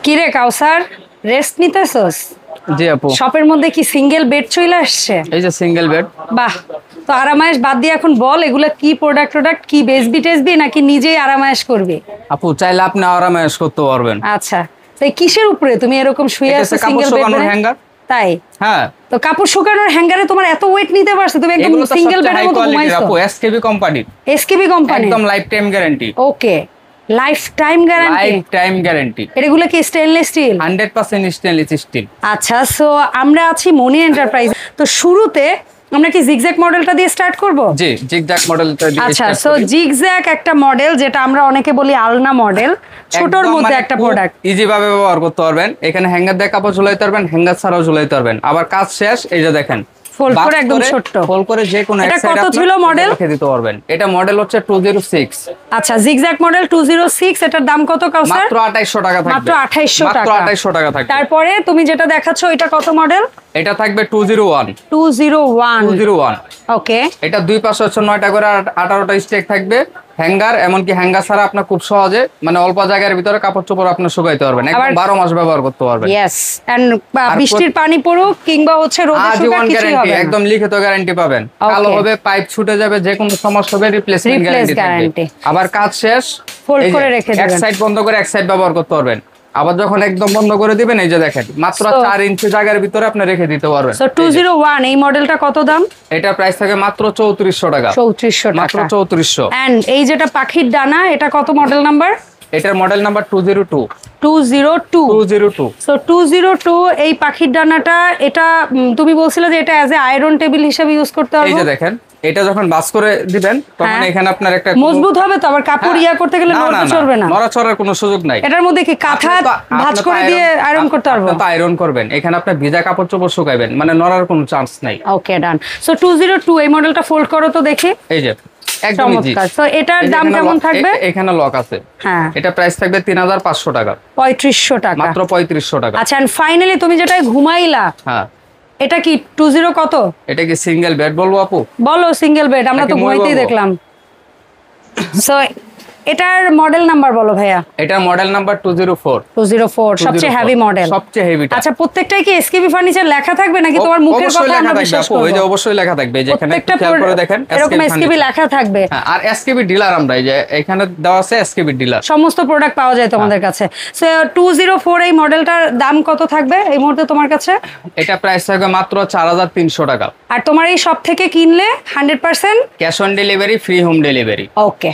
কি রে কাউসার, রেস্ট নিতেছস? জি আপু। শপের মধ্যে কি সিঙ্গেল বেড চলে আসছে? এই যে সিঙ্গেল বেড। বাহ, তো আরামায়েশ বাদ দিয়ে এখন বল এগুলা কি প্রোডাক্ট কি বেচবি টেসবি নাকি নিজেই আরামায়েশ করবি? আপু চাইলে আপনি আরামায়েশ করতে পারবেন। আচ্ছা, তো কিসের উপরে তুমি এরকম শুয়ে আছো সিঙ্গেল বেড? হ্যাঙ্গার। তাই? হ্যাঁ। তো কাপড় শুকানোর হ্যাঙ্গারে তোমার এত ওয়েট নিতে পারছো? তুমি একদম সিঙ্গেল বেডের মতো ঘুমাইছো। আপু এসকেবি কোম্পানি। এসকেবি কোম্পানি একদম lifetime guarantee. Okay, lifetime guarantee. Lifetime guarantee. এগুলো কি স্টেনলেস স্টিল? 100% stainless steel. আচ্ছা, সো আমরা আছি মনি এন্টারপ্রাইজ। তো শুরুতে আমরা কি জিগজ্যাগ মডেলটা দিয়ে স্টার্ট করব? জি, জিগজ্যাগ মডেলটা দিয়ে। আচ্ছা, সো জিগজ্যাগ একটা মডেল যেটা আমরা অনেকে বলি আলনা মডেল, ছোটর মধ্যে একটা প্রোডাক্ট। ইজি ভাবে ব্যবহার করতে পারবেন। এখানে হ্যাঙ্গার দিয়ে কাপড় ঝুলাইতে পারবেন, হ্যাঙ্গার ছাড়াও ঝুলাইতে পারবেন। আবার কাজ শেষ, এই যে দেখেন ফোল্ড করে একদম ছোট ফোল্ড করে যে কোনো এক সাইডে কত ছিল মডেল রেখে দিতে পারবেন। এটা মডেল হচ্ছে 206। আচ্ছা, জিগজ্যাগ মডেল 206। এটার দাম কত কাউসার? মাত্র 2800 টাকা থাকবে। মাত্র 2800 টাকা। মাত্র 2800 টাকা থাকবে। তারপরে তুমি যেটা দেখাচ্ছো এটা কত মডেল? এটা থাকবে 201। 201 ওকে। এটা দুই পাশে হচ্ছে 9টা করে 18টা স্টেক থাকবে। হ্যাঙ্গার, এমনকি হ্যাঙ্গার ছাড়া আপনি খুব সহজে মানে অল্প জায়গার ভিতরে কাপড় চোপড় আপনি শুকাইতে পারবেন। একদম 12 মাস ব্যবহার করতে পারবেন। यस, এন্ড বৃষ্টির পানি পড়ুক কিংবা হচ্ছে রোদে শুকাক কিছুই হবে না। একদম লিখিত গ্যারান্টি পাবেন। কালো হবে, পাইপ ছুটে যাবে, যে কোনো সমস্যা হবে রিপ্লেসমেন্ট গ্যারান্টি থাকবে। আবার কাজ শেষ ফোল্ড করে রেখে দিবেন। এক সাইড বন্ধ করে এক সাইড ব্যবহার করতে পারবেন। আবার যখন একদম বন্ধ করে দিবেন, এই যে দেখেন মাত্র 4 ইঞ্চি জায়গার ভিতরে আপনি রেখে দিতে পারবেন। সো 201 এই মডেলটা কত দাম? এটা প্রাইস থাকে মাত্র 3400 টাকা। 3400 টাকা, মাত্র 3400। এন্ড এই যেটা পাখির ডানা, এটা কত মডেল নাম্বার? এটার মডেল নাম্বার 202। 202 সো 202 এই পাখির ডানাটা। এটা তুমি বলছিলে যে এটা অ্যাজ এ আয়রন টেবিল হিসেবে ইউজ করতে হবে। এই যে দেখেন, এটা যখন বাস করে দিবেন তখন এখানে আপনার একটা মজবুত হবে তো, আবার কাপড় ইয়া করতে গেলে নড়তে চলবে না, নড়াচড়ার কোনো সুযোগ নাই। এটার মধ্যে কি কাঁথা ভাঁজ করে দিয়ে আয়রন করতে পারবো? তো আয়রন করবেন, এখানে আপনি ভিজা কাপড় চোপড় শুকাইবেন, মানে নড়ার কোনো চান্স নাই। ওকে, ডান। সো 202 এই মডেলটা ফোল্ড করো তো দেখি। এই যে একদম ইজি। সো এটার দাম কেমন থাকবে? এখানে লক আছে। হ্যাঁ, এটা প্রাইস থাকবে 3500 টাকা। 3500 টাকা, মাত্র 3500 টাকা। আচ্ছা, এন্ড ফাইনালি তুমি যেটা ঘুমাইলা, হ্যাঁ, এটা কি 20 কত? এটা কি সিঙ্গেল বেড বলবো আপু? বলো সিঙ্গেল বেড, আমরা তো ঘুমাইতেই দেখলাম। সো এটার মডেল নাম্বার বলো ভাইয়া। এটার মডেল নাম্বার 204। সবচেয়ে হেভি মডেল। সবচেয়ে হেভি। আচ্ছা, প্রত্যেকটাই কি এসকেবি ফার্নিচার লেখা থাকবে নাকি তোমার মুখের কথা আমরা বিশ্বাস করব? ওই যে অবশ্যই লেখা থাকবে, যেখানে খেয়াল করে দেখেন এরকম এসকেবি লেখা থাকবে। আর এসকেবি ডিলার আমরা, এই যে এখানে দেওয়া আছে এসকেবি ডিলার, সমস্ত প্রোডাক্ট পাওয়া যায় তোমাদের কাছে। সো 204 এই মডেলটার দাম কত থাকবে এই মুহূর্তে তোমার কাছে? এটা প্রাইস থাকবে মাত্র 4300 টাকা। আর তোমার এই শপ থেকে কিনলে 100% cash on delivery, free home delivery. Okay.